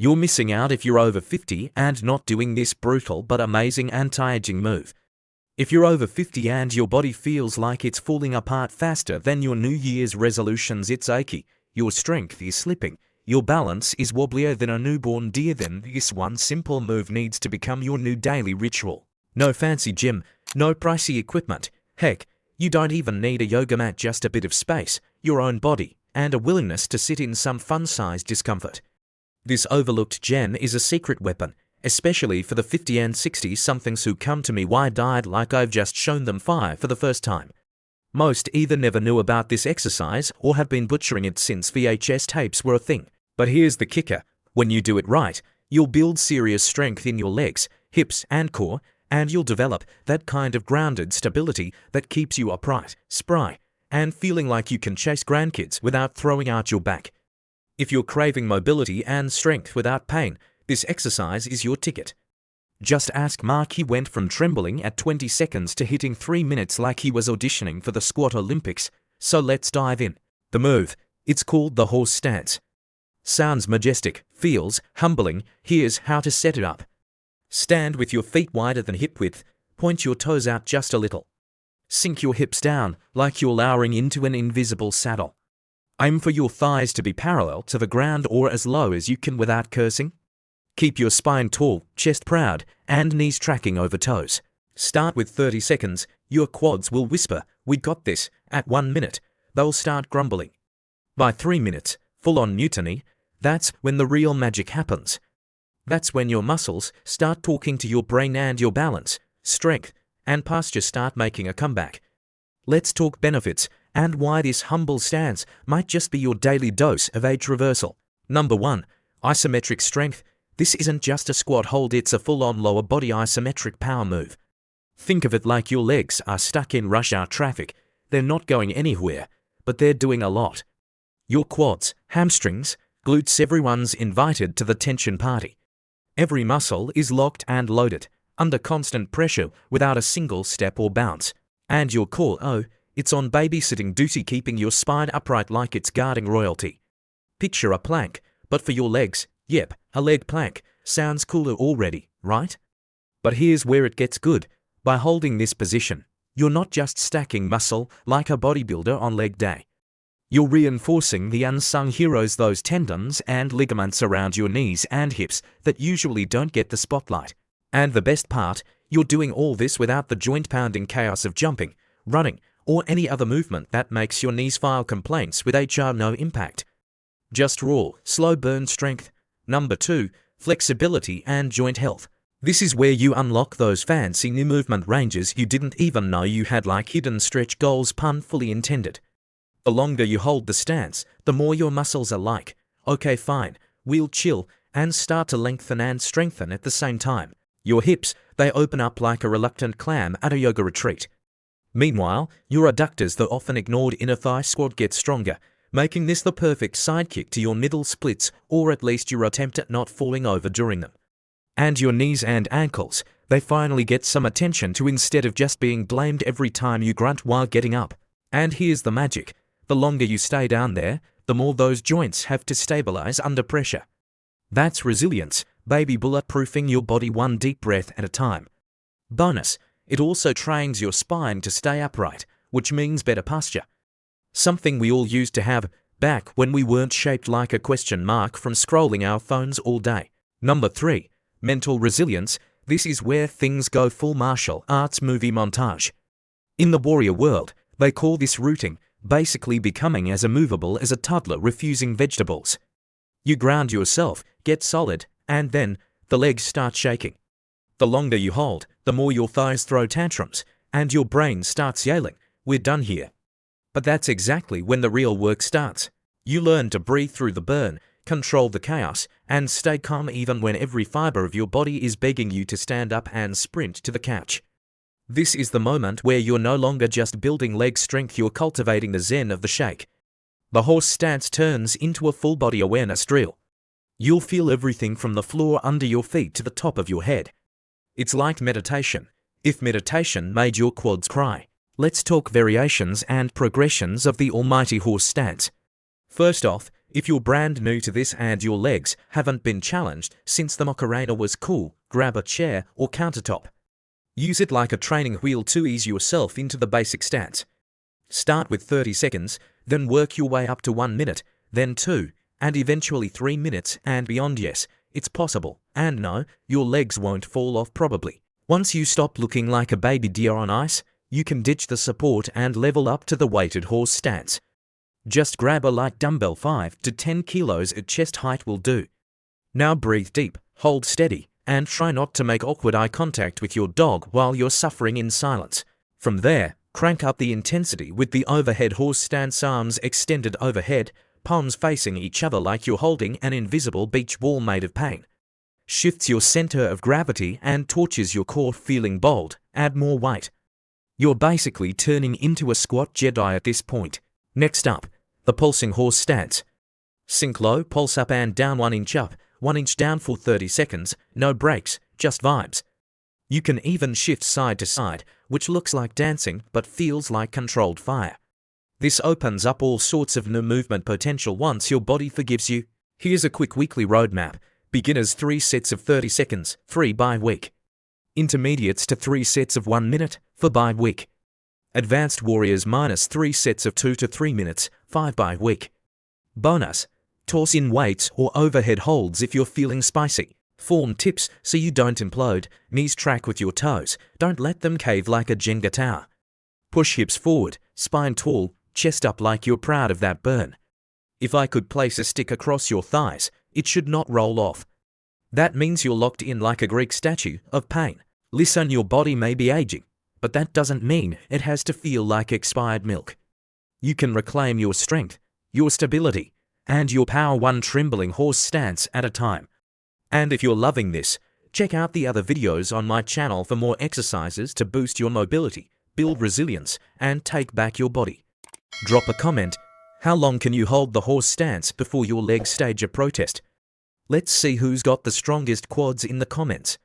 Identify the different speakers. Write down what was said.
Speaker 1: You're missing out if you're over 50 and not doing this brutal but amazing anti-aging move. If you're over 50 and your body feels like it's falling apart faster than your New Year's resolutions, it's achy, your strength is slipping, your balance is wobblier than a newborn deer, then this one simple move needs to become your new daily ritual. No fancy gym, no pricey equipment. Heck, you don't even need a yoga mat, just a bit of space, your own body, and a willingness to sit in some fun-sized discomfort. This overlooked gem is a secret weapon, especially for the 50 and 60-somethings who come to me wide-eyed like I've just shown them fire for the first time. Most either never knew about this exercise or have been butchering it since VHS tapes were a thing. But here's the kicker: when you do it right, you'll build serious strength in your legs, hips, and core, and you'll develop that kind of grounded stability that keeps you upright, spry, and feeling like you can chase grandkids without throwing out your back. If you're craving mobility and strength without pain, this exercise is your ticket. Just ask Mark. He went from trembling at 20 seconds to hitting 3 minutes like he was auditioning for the squat Olympics. So let's dive in. The move, it's called the horse stance. Sounds majestic, feels humbling. Here's how to set it up. Stand with your feet wider than hip width, point your toes out just a little. Sink your hips down like you're lowering into an invisible saddle. Aim for your thighs to be parallel to the ground or as low as you can without cursing. Keep your spine tall, chest proud, and knees tracking over toes. Start with 30 seconds. Your quads will whisper, "We got this." At 1 minute, they'll start grumbling. By 3 minutes, full-on mutiny, that's when the real magic happens. That's when your muscles start talking to your brain and your balance, strength, and posture start making a comeback. Let's talk benefits and why this humble stance might just be your daily dose of age reversal. Number 1. Isometric strength. This isn't just a squat hold, it's a full-on lower body isometric power move. Think of it like your legs are stuck in rush hour traffic. They're not going anywhere, but they're doing a lot. Your quads, hamstrings, glutes, everyone's invited to the tension party. Every muscle is locked and loaded, under constant pressure without a single step or bounce. And your core, oh, it's on babysitting duty, keeping your spine upright like it's guarding royalty. Picture a plank, but for your legs. Yep, a leg plank. Sounds cooler already, right? But here's where it gets good. By holding this position, you're not just stacking muscle like a bodybuilder on leg day. You're reinforcing the unsung heroes, those tendons and ligaments around your knees and hips that usually don't get the spotlight. And the best part, you're doing all this without the joint-pounding chaos of jumping, running, or any other movement that makes your knees file complaints with HR. No impact. Just raw, slow burn strength. Number 2, flexibility and joint health. This is where you unlock those fancy new movement ranges you didn't even know you had, like hidden stretch goals, pun fully intended. The longer you hold the stance, the more your muscles are like, okay fine, we'll chill, and start to lengthen and strengthen at the same time. Your hips, they open up like a reluctant clam at a yoga retreat. Meanwhile, your adductors, the often ignored inner thigh squat, get stronger, making this the perfect sidekick to your middle splits, or at least your attempt at not falling over during them. And your knees and ankles, they finally get some attention too, instead of just being blamed every time you grunt while getting up. And here's the magic. The longer you stay down there, the more those joints have to stabilize under pressure. That's resilience, baby, bulletproofing your body one deep breath at a time. Bonus, it also trains your spine to stay upright, which means better posture. Something we all used to have back when we weren't shaped like a question mark from scrolling our phones all day. Number 3, mental resilience. This is where things go full martial arts movie montage. In the warrior world, they call this rooting, basically becoming as immovable as a toddler refusing vegetables. You ground yourself, get solid, and then the legs start shaking. The longer you hold, the more your thighs throw tantrums, and your brain starts yelling, "We're done here." But that's exactly when the real work starts. You learn to breathe through the burn, control the chaos, and stay calm even when every fiber of your body is begging you to stand up and sprint to the couch. This is the moment where you're no longer just building leg strength, you're cultivating the zen of the shake. The horse stance turns into a full-body awareness drill. You'll feel everything from the floor under your feet to the top of your head. It's like meditation. If meditation made your quads cry. Let's talk variations and progressions of the almighty horse stance. First off, If you're brand new to this and your legs haven't been challenged since the Macarena was cool, grab a chair or countertop. Use it like a training wheel to ease yourself into the basic stance. Start with 30 seconds, then work your way up to 1 minute, then 2, and eventually 3 minutes and beyond. Yes, it's possible, and no, your legs won't fall off probably. Once you stop looking like a baby deer on ice, you can ditch the support and level up to the weighted horse stance. Just grab a light dumbbell 5 to 10 kilos at chest height will do. Now breathe deep, hold steady, and try not to make awkward eye contact with your dog while you're suffering in silence. From there, crank up the intensity with the overhead horse stance, arms extended overhead, palms facing each other like you're holding an invisible beach ball made of pain. Shifts your center of gravity and torches your core. Feeling bold, add more weight. You're basically turning into a squat Jedi at this point. Next up, the pulsing horse stance. Sink low, pulse up and down, 1 inch up, 1 inch down for 30 seconds, no breaks, just vibes. You can even shift side to side, which looks like dancing but feels like controlled fire. This opens up all sorts of new movement potential once your body forgives you. Here's a quick weekly roadmap. Beginners 3 sets of 30 seconds, 3 by week. Intermediates to 3 sets of 1 minute, 4 by week. Advanced warriors -3 sets of 2 to 3 minutes, 5 by week. Bonus: toss in weights or overhead holds if you're feeling spicy. Form tips so you don't implode. Knees track with your toes, don't let them cave like a Jenga tower. Push hips forward, spine tall, chest up like you're proud of that burn. If I could place a stick across your thighs, it should not roll off. That means you're locked in like a Greek statue of pain. Listen, your body may be aging, but that doesn't mean it has to feel like expired milk. You can reclaim your strength, your stability, and your power, one trembling horse stance at a time. And if you're loving this, check out the other videos on my channel for more exercises to boost your mobility, build resilience, and take back your body. Drop a comment. How long can you hold the horse stance before your legs stage a protest? Let's see who's got the strongest quads in the comments.